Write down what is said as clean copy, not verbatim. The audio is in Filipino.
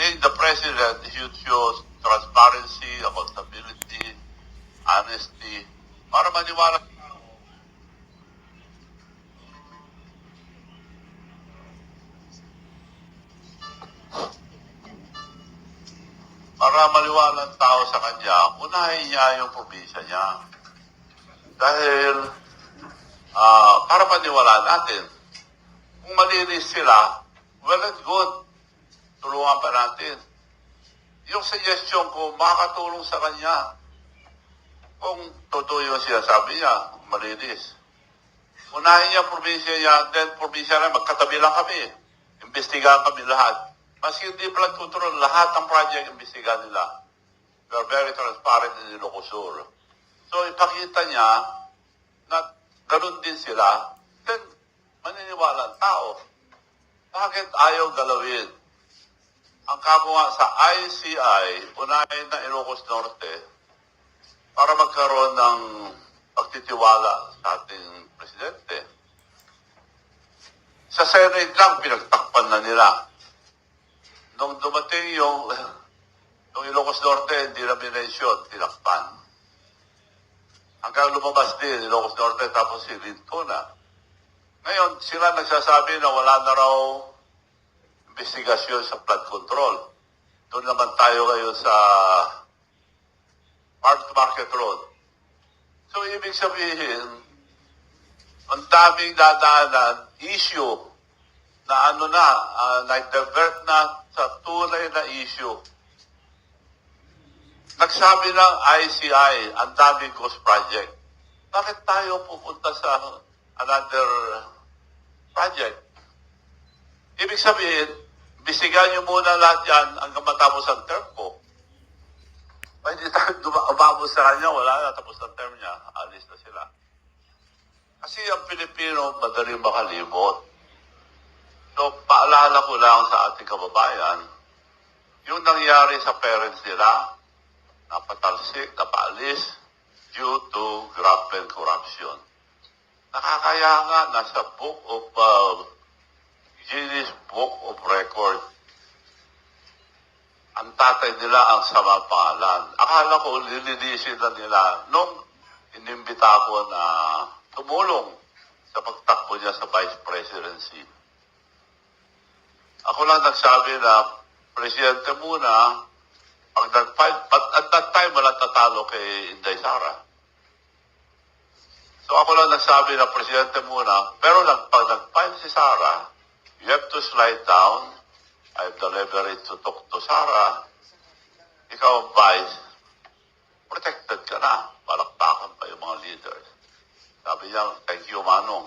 saying the president should show transparency, accountability, honesty, para maniwala. Para maliwala ang tao sa kanya, unahin niya yung probinsya niya. Dahil, para paniwalaan natin, kung malinis sila, well and good, tulungan pa natin. Yung suggestion ko, makakatulong sa kanya. Kung totoo yung sinasabi niya, malinis. Unahin niya probinsya niya, then probinsya na, magkatabi lang kami. Imbestigahan kami lahat. Maski hindi flood control, lahat ng project imbestigahan nila. We are very transparent in Ilocos Sur. So ipakita niya na ganun din sila, then maniniwala ang tao. Bakit ayaw galawin? Ang kamo nga sa ICI, unahin na Ilocos Norte, para magkaroon ng pagtitiwala sa ating presidente. Sa Senate lang, pinagtakpan na nila. Nung dumating yung Ilocos Norte, hindi na minensyon, tinakpan. Hanggang lumabas din Ilocos Norte, tapos si Linto na. Ngayon, sila nagsasabi na wala na raw investigasyon sa flood control. Doon naman tayo ngayon sa Market Road. So, ibig sabihin, ang daming dadaanan, issue, na nag-divert na sa tunay na issue. Nagsabi ng ICI, ang daming ghost project. Bakit tayo pupunta sa another project? Ibig sabihin, bisigan nyo muna lahat yan hanggang matapos ang term ko. Hindi tayo umabot sa kanya, wala na, tapos ang term niya, alis na sila. Kasi ang Pilipino, madaling makalimot. So, paalala ko lang sa ating kababayan, yung nangyari sa parents nila, napatalsik, napaalis, due to graft and corruption. Nakakaya nga, nasa Guinness Book of Record, ang tatay nila ang sama pangalan. Akala ko, lilinisin na nila nung inimbita ko na tumulong sa pagtakbo niya sa vice presidency. Ako lang nagsabi na, presidente muna, pag nag-file, at that time, wala tatalo kay Inday Sara. So ako lang nagsabi na, presidente muna, pero pag nag-file si Sara, you have to slide down. I have the leverage to talk to Sara. Ikaw ang vice, protected ka na. Palakpakan pa yung mga leaders. Sabi niya, thank you, Manong.